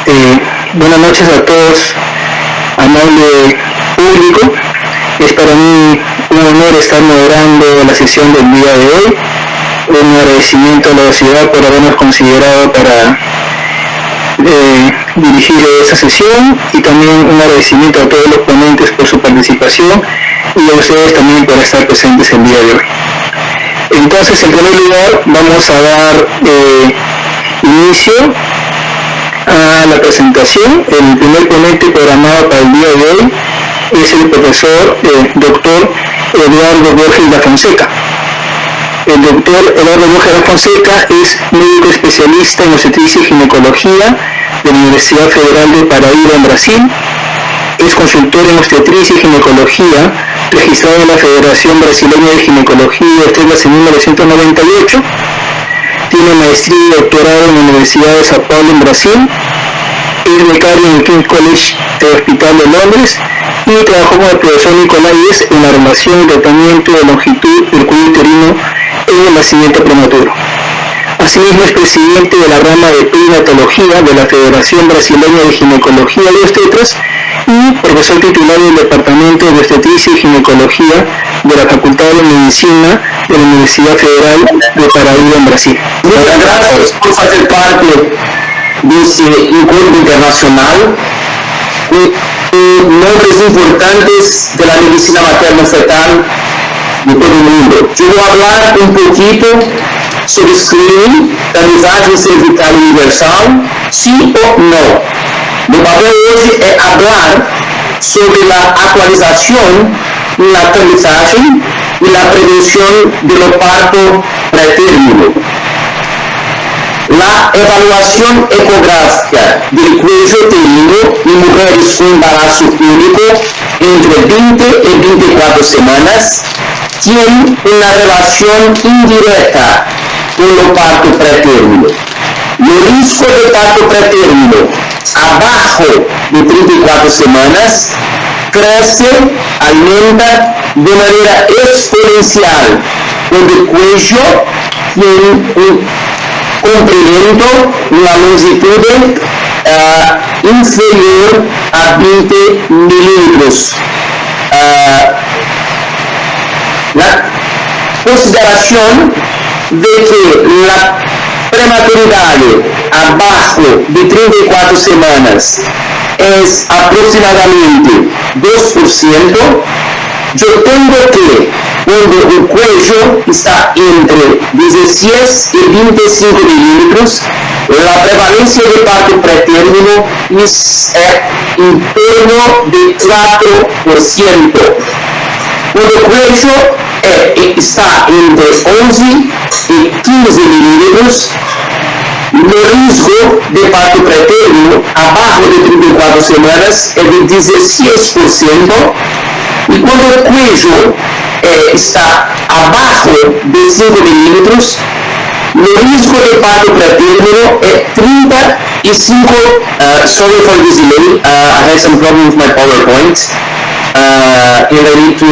Buenas noches a todos, amable público. Es para mí un honor estar moderando la sesión del día de hoy. Un agradecimiento a la sociedad por habernos considerado para dirigir esta sesión, y también un agradecimiento a todos los ponentes por su participación y a ustedes también por estar presentes el día de hoy. Entonces, en primer lugar, vamos a dar inicio a la presentación. El primer ponente programado para el día de hoy es el profesor doctor Eduardo Borges da Fonseca. El doctor Eduardo Borges da Fonseca es médico especialista en obstetricia y ginecología de la Universidad Federal de Paraíba en Brasil. Es consultor en obstetricia y ginecología, registrado en la Federación Brasileña de Ginecología y Obstetras en 1998. Tiene maestría y doctorado en la Universidad de Sao Paulo en Brasil. Es becario en el King's College Hospital de Londres y trabajó con el profesor Nicolaides en la relación y tratamiento de longitud del cuello uterino en el nacimiento prematuro. Asimismo, es presidente de la rama de perinatología de la Federación Brasileña de Ginecología y Obstetras y profesor titular del Departamento de Obstetricia y Ginecología de la Facultad de Medicina de la Universidad Federal de Paraíba en Brasil. Muchas gracias por hacer parte de este encuentro internacional con nombres importantes de la medicina materno-fetal de todo el mundo. Yo voy a hablar un poquito sobre screening, tamizaje cervical universal, sí o no. Mi papel hoy es hablar sobre la actualización, la tamizaje y la prevención de los partos pretérmino. La evaluación ecográfica del cuello uterino en mujeres con embarazo único entre 20 y 24 semanas tiene una relación indirecta con el parto pretérmino. El riesgo de parto pretérmino abajo de 34 semanas crece, aumenta de manera exponencial cuando el cuello tiene un comprimento, una longitud inferior a 20 milímetros. La consideración de que la prematuridad abajo de 34 semanas es aproximadamente 2%, yo tengo que, cuando el cuello está entre 16 y 25 milímetros, la prevalencia de parto pretérmino es en torno de 4%. Cuando el cuello está entre 11 y 15 milímetros, el riesgo de parto pretérmino abajo de 34 semanas es de 16%, y cuando el cuello está abajo de 5 milímetros, el riesgo de parto pretérmino es 35. Sorry for this delay, I had some problem with my PowerPoint, and I need to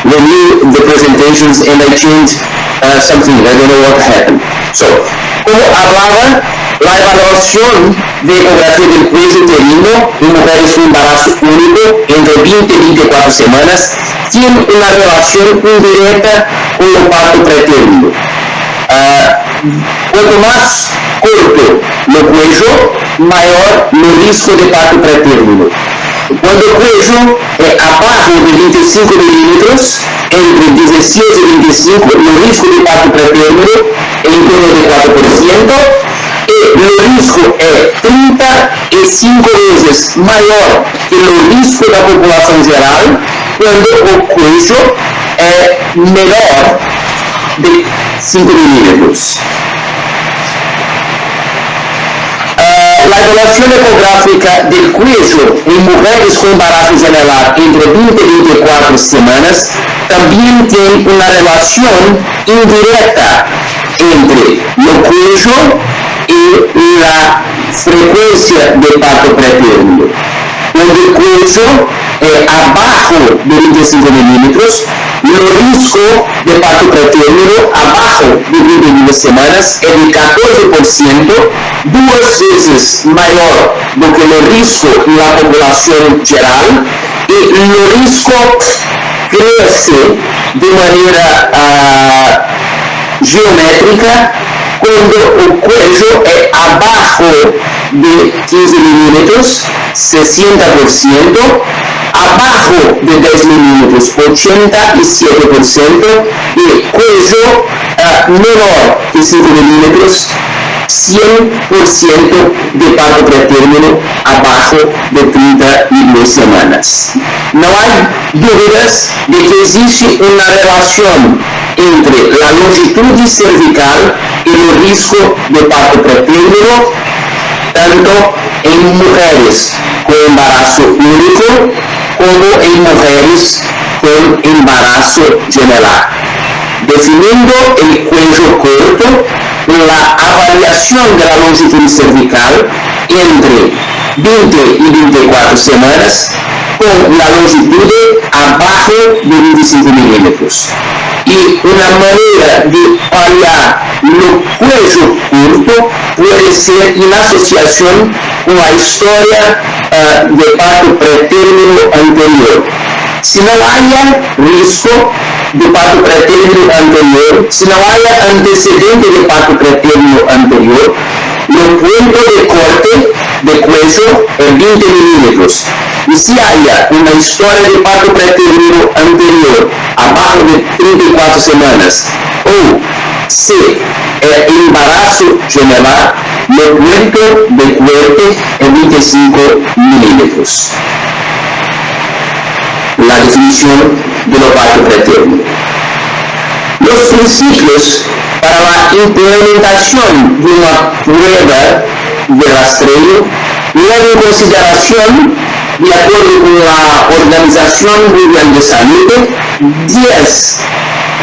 review the presentations, and I changed something. I don't know what happened. So, como hablaba, la evaluación de ecografía del cuello uterino en mujeres con embarazo único entre 20 y 24 semanas tiene una relación indirecta con el parto pretérmino. Cuanto más corto el cuello, mayor el riesgo de parto pretérmino. Cuando el cuello es abajo de 25 milímetros, entre 16 y 25, el riesgo de parto pretérmino es en torno de 4%, y el riesgo es 35 veces mayor que el riesgo de la población general cuando el cuello es menor de 5 milímetros. La evaluación ecográfica del cuello en mujeres con embarazo general entre 20 y 24 semanas también tiene una relación indirecta entre el cuello y la frecuencia de parto pretérmino. Cuando el cuello es abajo de 25 milímetros, el riesgo de parto pretérmino abajo de 21 semanas es de 14%, 2 veces mayor do que el riesgo en la población general, y el riesgo crece de manera geométrica cuando el cuello es abajo de 15 milímetros, 60%, abajo de 10 milímetros, 87%, y cuello menor que 5 milímetros, 100% de parto pretérmino abajo de 32 semanas. No hay dudas de que existe una relación entre la longitud cervical y el riesgo de parto pretérmino, tanto en mujeres con embarazo único como en mujeres con embarazo gemelar. Definiendo el cuello corto, la avaliación de la longitud cervical entre 20 y 24 semanas con la longitud abajo de 25 milímetros. Y una manera de avaliar el cuello corto puede ser en asociación con la historia de parto pretérmino anterior. Si no haya riesgo de parto pretérmino anterior, si no haya antecedente de parto pretérmino anterior, el punto de corte de cuello es 20 milímetros. Y si haya una historia de parto pretérmino anterior abajo de 34 semanas o si embarazo gemelar, el punto de corte es 25 milímetros. La definición de lo parto pretérmino. Los principios para la implementación de una prueba de rastreo llevan en consideración, de acuerdo con la Organización Mundial de Salud, 10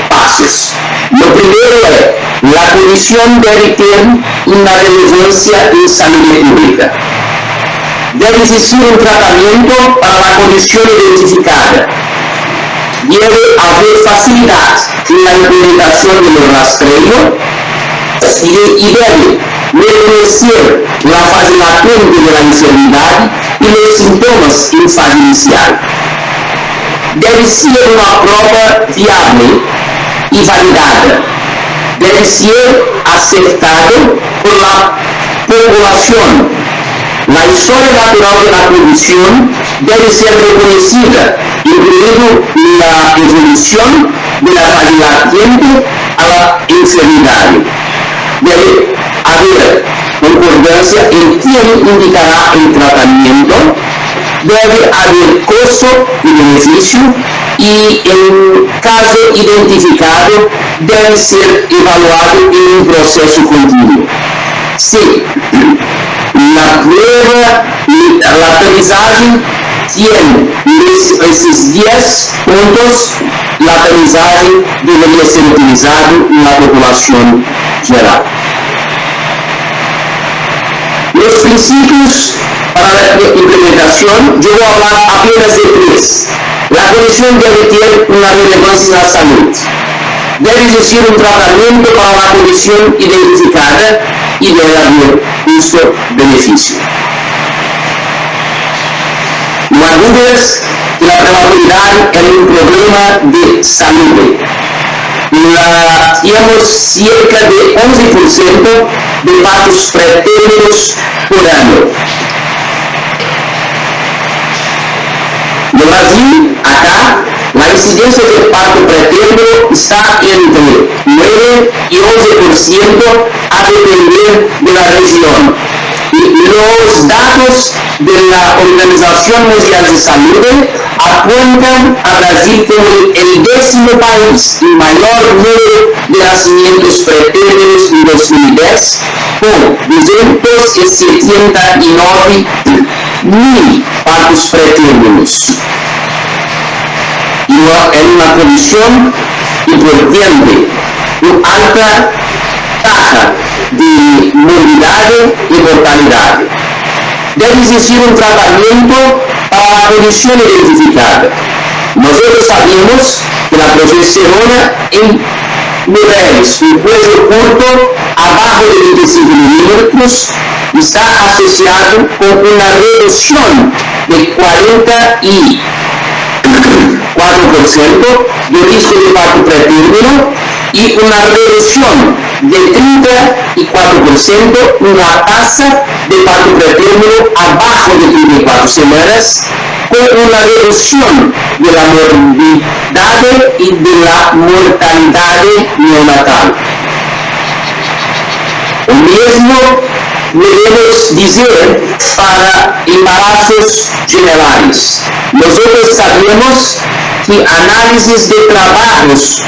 pasos. Lo primero es, la condición debe tener una relevancia en salud pública. Debe existir un tratamiento para la condición identificada. Debe haber facilidad en la implementación del rastreo y debe reconocer la fase latente de la enfermedad y los síntomas en fase inicial. Debe ser una prueba fiable y validada. Debe ser aceptado por la población. La historia natural de la condición debe ser reconocida, incluyendo la evolución de la fase latente a la enfermedad. Debe haber concordancia en quién indicará el tratamiento, debe haber costo y beneficio, y en caso identificado debe ser evaluado en un proceso continuo. Sí, la prueba y la tamizaje tiene esos 10 puntos. La tamizaje debería ser utilizada en la población general. Los principios para la implementación, yo voy a hablar apenas de 3. La condición debe tener una relevancia en la salud. Debe existir un tratamiento para la condición identificada y debe haber costo-beneficio. No hay dudas que la prematuridad es un problema de salud. Tenemos cerca de 11% de partos pretéritos por año. En Brasil, acá, la incidencia de parto pretérito está entre 9 y 11% a depender de la región. Y los datos de la Organización Mundial de Salud apuntan a Brasil como el 10º país en mayor número de nacimientos pretéritos en 2010, con 279.000 partos pretéritos. Y en una condición importante, una alta tasa de morbidad y mortalidad. Debe existir un tratamiento para la condición identificada. Nosotros sabemos que de la progesterona en mujeres con cuello corto abajo de 25 milímetros está asociado con una reducción de 44% de riesgo de parto pretérmino y una reducción de 34% en la tasa de parto pretérmino abajo de 34 semanas, con una reducción de la morbidad y de la mortalidad neonatal. Lo mismo debemos decir para embarazos gemelares. Nosotros sabemos que análisis de trabajos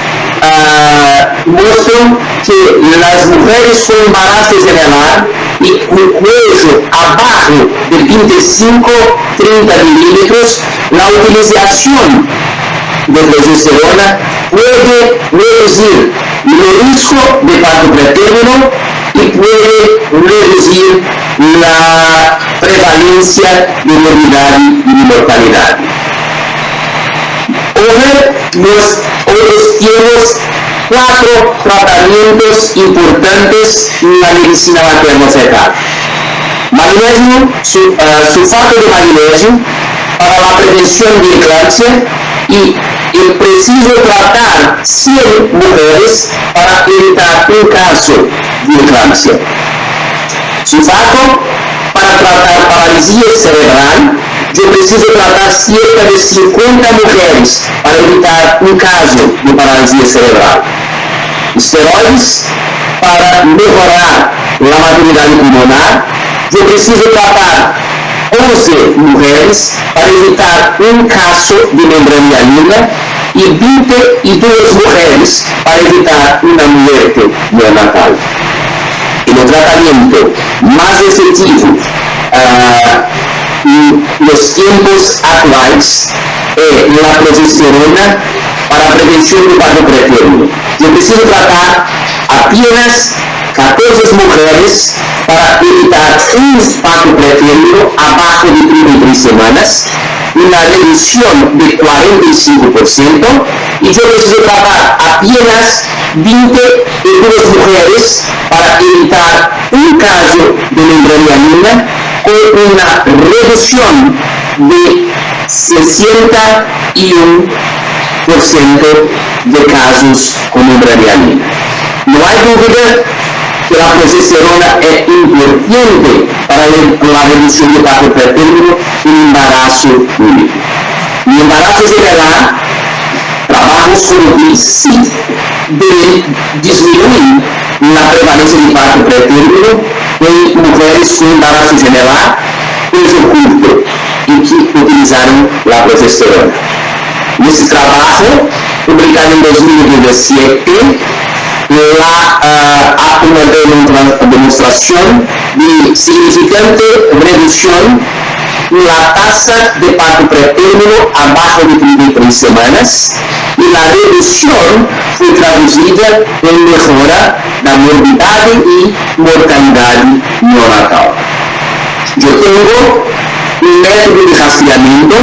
muestran que las mujeres con embarazo gemelar y con cuello abajo de 25-30 milímetros, la utilización de progesterona puede reducir el riesgo de parto pretérmino y puede reducir la prevalencia de morbidad y mortalidad. Hoy tenemos 4 tratamientos importantes en la medicina materno-fetal. Magnesio, sulfato de magnesio para la prevención de eclampsia y es preciso tratar 100 mujeres para evitar un caso de eclampsia. Sulfato para tratar paralisia cerebral. Yo preciso tratar cerca de 50 mujeres para evitar un caso de paralisia cerebral. Esteroides para mejorar la maternidad pulmonar. Yo preciso tratar 11 mujeres para evitar un caso de membrana hialina y 22 mujeres para evitar una muerte neonatal. El tratamiento más efectivo en los tiempos actuales es la progesterona para prevención de parto pretérmino. Yo preciso tratar apenas 14 mujeres para evitar un parto pretérmino abajo de 33 semanas, una reducción de 45%, y yo preciso tratar apenas 22 mujeres para evitar un caso de membrana hialina con una reducción de 61% de casos con membrana hialina. No hay duda que la progesterona es importante para la reducción de parto pretérmino en embarazo único. En embarazo gemelar, trabajos con el sí de disminuir la prevalencia de parto pretérmino en mujeres con embarazo gemelar, cuello curto y que utilizaron la progesterona. En este trabajo, publicado en 2017, ha una demostración de significante reducción en la tasa de parto pretérmino abajo de 33 semanas y la reducción fue traducida en mejora de la morbidad y mortalidad neonatal. Yo tengo un método de rastreamiento,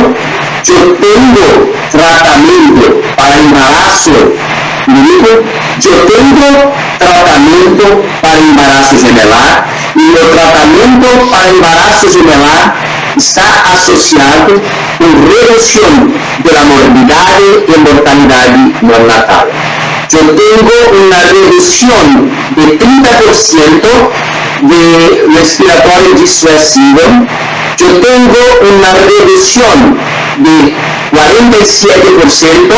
yo tengo tratamiento para embarazo único, yo tengo tratamiento para embarazo gemelar y el tratamiento para embarazo gemelar está asociado con reducción de la morbidad y mortalidad neonatal. Yo tengo una reducción de 30% de respiratorio disuasivo, yo tengo una reducción de 47%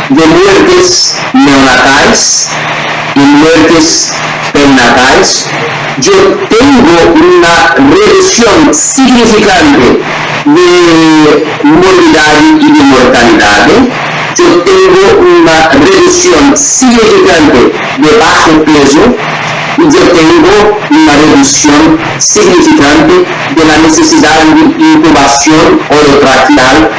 de muertes neonatales y muertes perinatales. Yo tengo una reducción significante de morbidad y de mortalidad. Yo tengo una reducción significante de bajo peso y yo tengo una reducción significante de la necesidad de intubación orotraqueal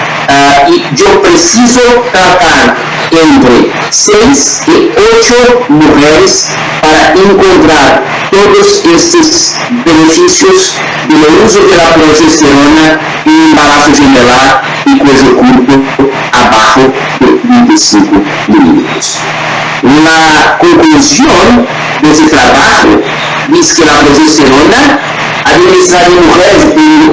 y yo preciso tratar entre 6 y 8 mujeres para encontrar todos estos beneficios del uso de la progesterona en embarazo gemelar y cuello curto abajo de 45 milímetros. La conclusión de ese trabajo dice que la progesterona administrada em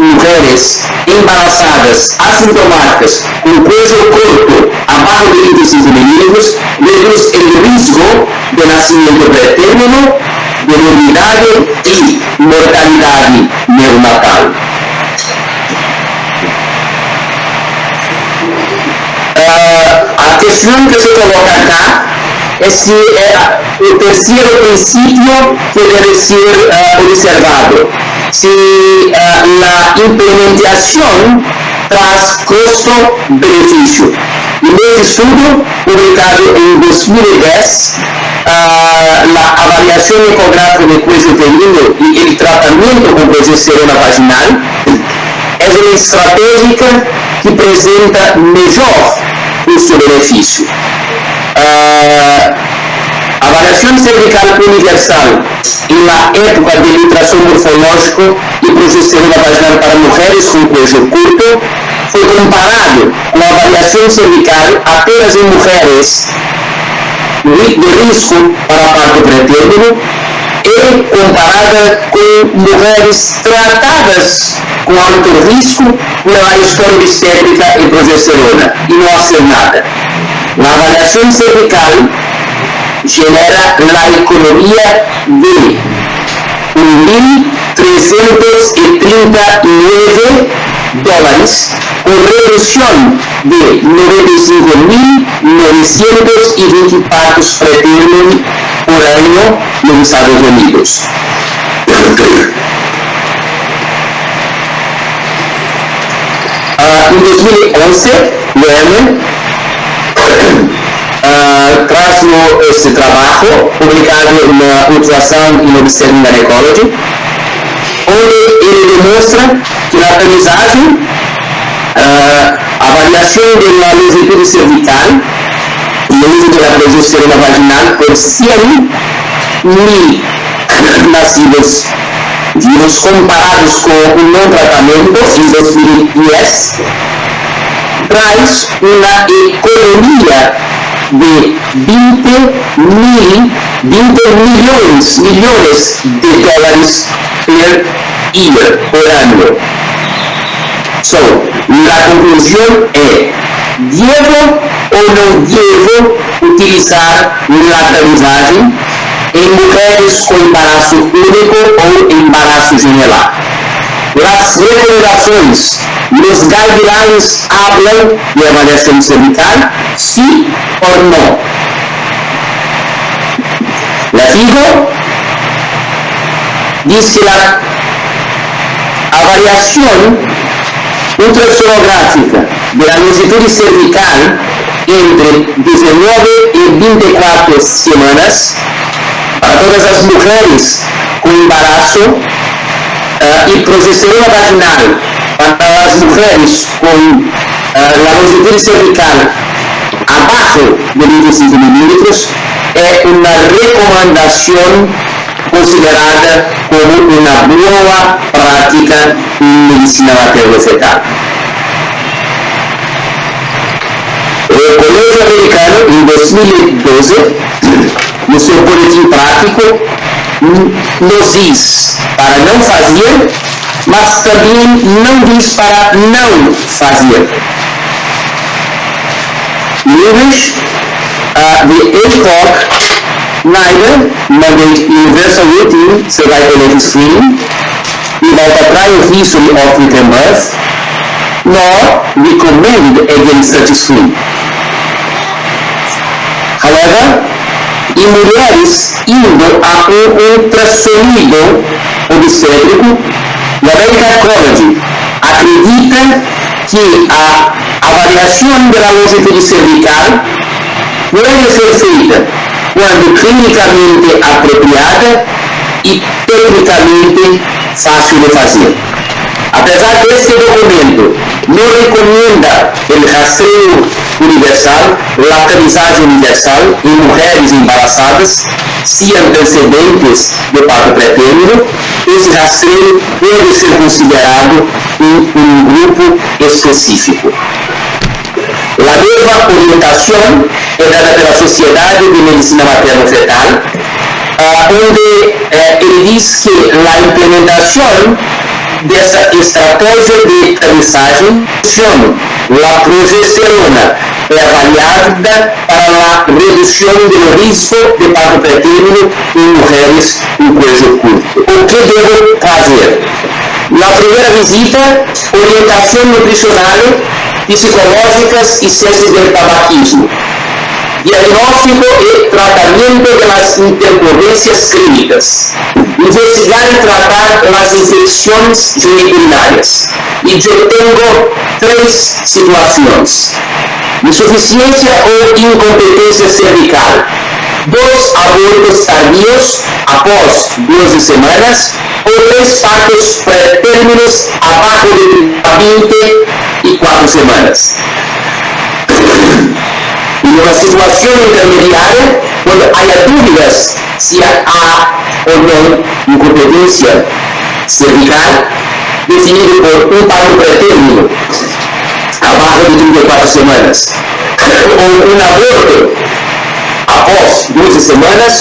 mujeres embarazadas asintomáticas com peso corto abaixo de 25 milímetros reduz o risco de nascimento pré-término, de morbidade e mortalidade neonatal. A questão que se coloca acá é se o terceiro princípio que deve ser observado, se a implementação traz custo-benefício. E nesse estudo, publicado em 2010, a avaliação ecográfica de cuello uterino e o tratamento com progesterona vaginal é uma estratégia que apresenta melhor custo-benefício. A avaliação cervical universal na época de ultrassom morfológico e progesterona vaginal para mulheres com cuello curto foi comparado com a avaliação cervical apenas em mulheres de risco para parto pré-término e comparada com mulheres tratadas com alto risco na história obstétrica e progesterona e não hacer nada. A avaliação cervical genera a economia de $1.339 com redução de 95.920 partos pré-término por ano nos Estados Unidos. Em 2011, Lerner traz esse trabalho publicado na Ultrasound in Obstetric Gynecology, onde ele demonstra que na tamisagem, a variação da longitude cervical e o uso da progesterona vaginal por 100.000 nascidos vivos comparados com o não tratamento em 2010 traz uma economia de 20 milhões de dólares por ano. So, a conclusão é: devo ou não devo utilizar a tamisagem em mulheres com embaraço único ou embaraço gemelar? As recomendações, os guidelines hablam de avaliação cervical, sim ou não. La FIGO diz que a variação ultrassonográfica da longitude cervical entre 19 e 24 semanas para todas as mulheres com embaraço e progesterona vaginal para as mulheres com a longitude cervical abaixo de 25 milímetros é uma recomendação considerada como uma boa prática em medicina materno-fetal. O Colégio Americano, em 2012, no seu boletim prático, nos diz para não fazer, mas também não diz para não fazer. In English, the ACOG neither mandate universal routine cervical screening without a prior history of preterm birth, nor recommend against such screening. However, em mulheres indo a ultrassonido obstétrico, o American College acredita que a avaliação da longitude cervical pode ser feita quando clinicamente apropriada e tecnicamente fácil de fazer. Apesar deste documento não recomenda o rastreio universal, a tamisagem universal em mulheres embaraçadas sem antecedentes de parto pré-término, esse rastreio deve ser considerado em um grupo específico. A mesma orientação é dada pela Sociedade de Medicina Materno-Fetal, onde ele diz que a implementação dessa estratégia de travessagem funciona. A progesterona é avaliada para a redução do risco de parto pré-término em mulheres com cuello curto. O que devo fazer? Na primeira visita, orientação nutricional, psicológicas e ciências do tabaquismo. Diagnóstico e tratamento das intercorrências clínicas. Investigar e tratar as infecções geniturinárias. E eu tenho 3 situações: insuficiência ou incompetência cervical, 2 abortos tardios após 12 semanas ou 3 partos pré-términos abaixo de 24 semanas. Em uma situação intermediária, quando há dúvidas se há ou não incompetência cervical, definido por parto pré-término abaixo de 34 semanas, ou aborto após 12 semanas,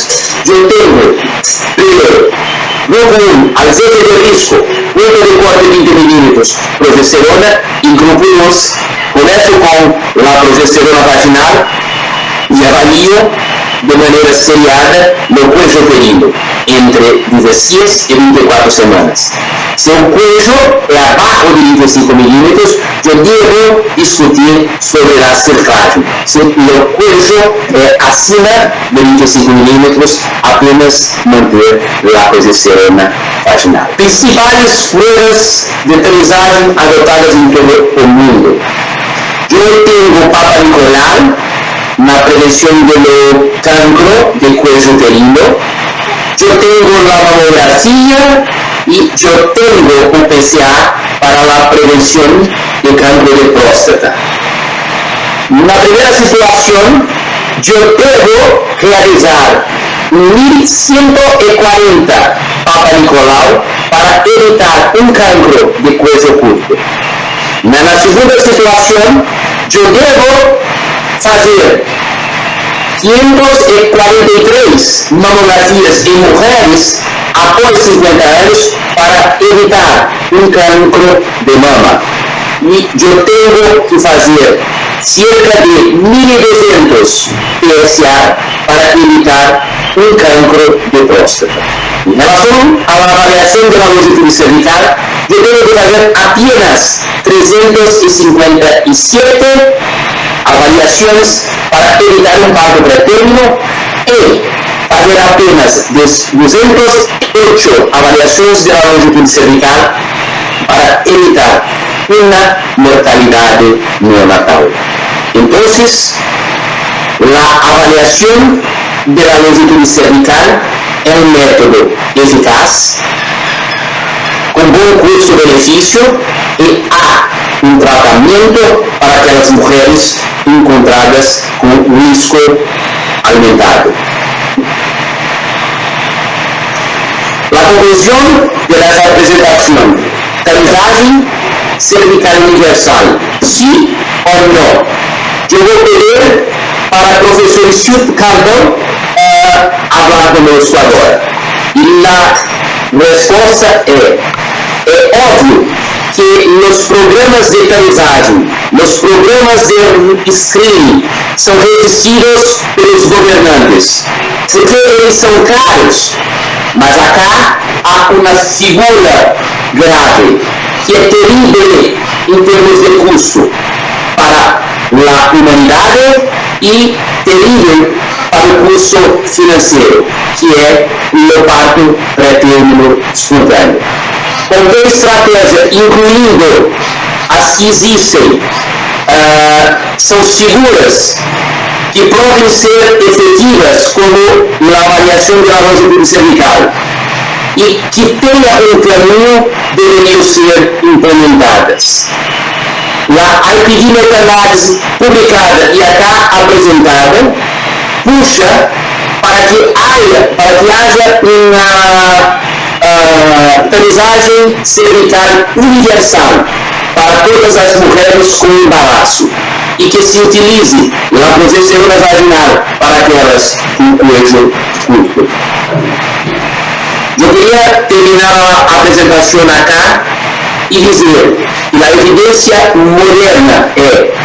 eu tenho, primeiro, grupo 1, ausência de risco, grupo de corte de 20 milímetros, progesterona, e grupo 2, começo com a progesterona vaginal e avalio de maneira seriada no cuello uterino, entre 16 e 24 semanas. Se o cuello é abaixo de 25 milímetros, eu devo discutir sobre a cerclagem. Se o cuello é acima de 25 milímetros, apenas manter a progesterona vaginal. Principais provas de travessagem adotadas em todo o mundo. Eu tenho Papa Nicolau na prevenção do cancro de cuello uterino. Eu tenho a mamografia e eu tenho o PSA para a prevenção de cancro de próstata. Na primeira situação, eu devo realizar 1140 Papa Nicolau para evitar cancro de cuello curto. Na segunda situação, eu devo fazer 543 mamografias em mulheres após 50 anos para evitar cancro de mama. E eu tenho que fazer cerca de 1.200 PSA para evitar cancro de próstata. Em relação à avaliação da longitude cervical, eu tenho que fazer apenas 357 avaliações para evitar parto pré-término e fazer apenas 208 avaliações de longitude cervical para evitar uma mortalidade neonatal. Então, a avaliação de longitude cervical é um método eficaz, com bom custo-benefício, e há um tratamento para aquelas mulheres encontradas com risco alimentar. A conclusão da apresentação: travessagem cervical universal, sim ou não? Eu vou pedir para o professor Stuart Campbell falar conosco agora. E a resposta é óbvio que nos programas de travessagem, nos programas de screening, são resistidos pelos governantes, porque eles são caros. Mas acá há uma figura grave, que é terrível em termos de custo para a humanidade e terrível para o custo financeiro, que é o parto pré-término espontâneo. Qualquer estratégia, incluindo as que existem, são seguras, que podem ser efetivas, como a avaliação da longitude cervical, e que tenha caminho, deveriam ser implementadas. A epidemiologia publicada e acá apresentada puxa para que haja uma travessagem cervical universal para todas as mulheres com embaraço. e que se utilize a progesterona vaginal para aquelas com cuello curto. Eu queria terminar a apresentação acá e dizer que a evidência moderna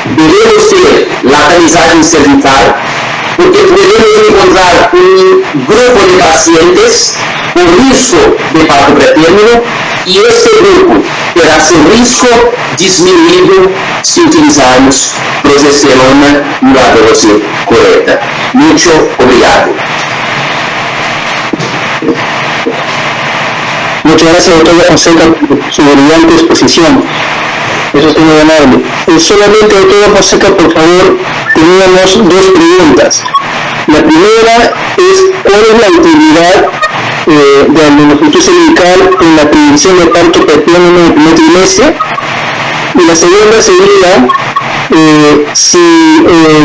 devemos ter a tamisagem cervical, porque podemos encontrar grupo de pacientes com risco de parto pretérmino e este grupo terá seu risco diminuído se utilizarmos progesterona na dose correta. Muito obrigado. Muchas gracias, doctor Fonseca, por su brillante exposición. Eso es muy amable. Solamente, doctor Fonseca, por favor, teníamos dos preguntas. La primera es, ¿cuál es la utilidad de la longitud cervical en la prevención de parto pretérmino en el primer trimestre? Y la segunda sería, si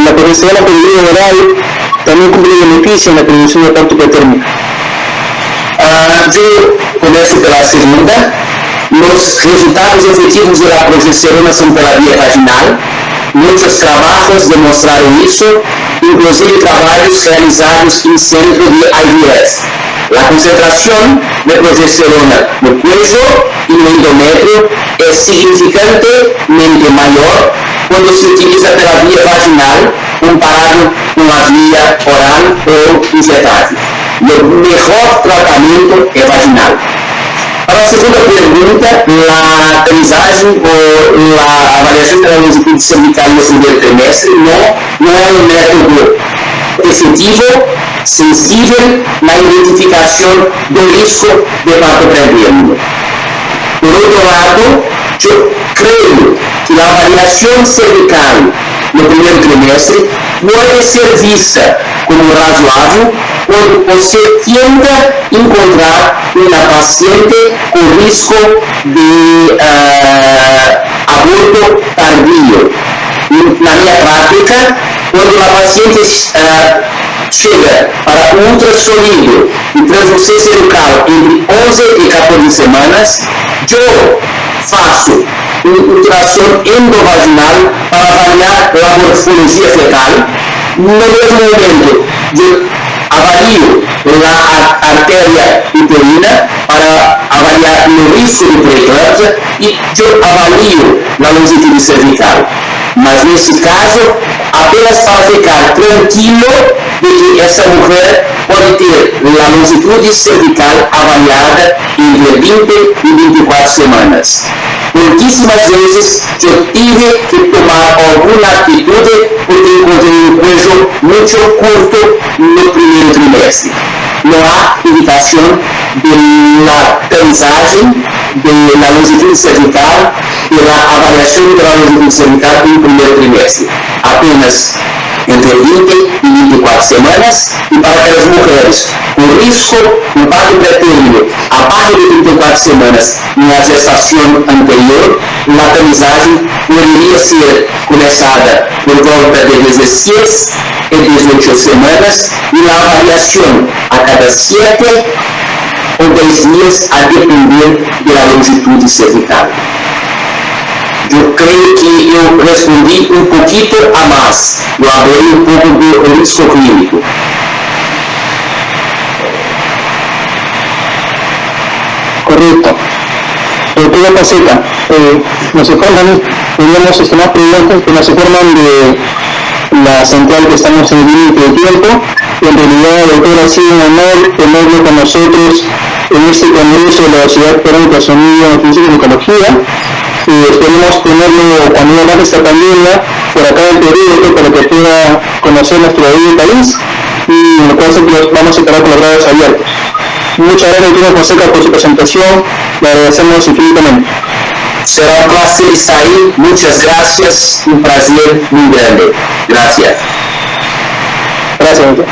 la progesterona por vía oral también cumple beneficio en la prevención de parto pretérmino. Eu começo pela segunda. Os resultados efetivos da progesterona são pela via vaginal. Muitos trabalhos demonstraram isso, inclusive trabalhos realizados em centro de IVF. A concentração de progesterona no cuello e no endométrio é significantemente maior quando se utiliza pela via vaginal comparado com a via oral ou injetável. O melhor tratamento é vaginal. Para a segunda pergunta, a tamisagem ou a avaliação da longitude cervical no primeiro trimestre não é um método efetivo, sensível na identificação do risco de parto pretérmino. Por outro lado, eu creio que a avaliação cervical no primeiro trimestre pode ser vista como razoável quando você tenta encontrar uma paciente com risco de aborto tardio. Na minha prática, quando a paciente chega para um ultrassonido e transfusão cervical entre 11 e 14 semanas, eu faço um ultrassom endovaginal para avaliar a morfologia fecal. No mesmo momento, eu avalio a artéria uterina para avaliar o risco de pré-eclâmpsia e eu avalio a longitude cervical. Mas nesse caso, apenas para ficar tranquilo de que essa mulher pode ter a longitude cervical avaliada entre 20 e 24 semanas. Pouquíssimas vezes eu tive que tomar alguma atitude porque encontrei um cuello muito curto no primeiro trimestre. Não há indicação de tamisagem da longitude cervical e da avaliação da longitude cervical no primeiro trimestre. Apenas entre 20 e 24 semanas e para aquelas mulheres com risco no parto pretérmino abaixo de 34 semanas na gestação anterior, a tamisagem poderia ser começada por volta de 16 e 18 semanas e a avaliação a cada 7 ou 10 dias a depender da longitude cervical. Eu creio que eu respondi um pouquinho a mais. Eu abri um pouco do risco clínico. Correcto. Doctora Fonseca, nos informan, teníamos más preguntas que nos informan de la central que estamos en el límite de tiempo. En realidad, doctor, ha sido un honor tenerlo con nosotros en este congreso de la Sociedad Peruana de Ultrasonido en Ciencia y Ginecología. Esperemos tenerlo cuando acabe esta pandemia por acá en Perú para que pueda conocer nuestro bello país y en lo cual siempre vamos a estar con los brazos abiertos. Muchas gracias, doctor Fonseca, por su presentación. Le agradecemos infinitamente. Será un placer estar ahí. Muchas gracias. Un placer muy grande. Gracias. Gracias, doctor.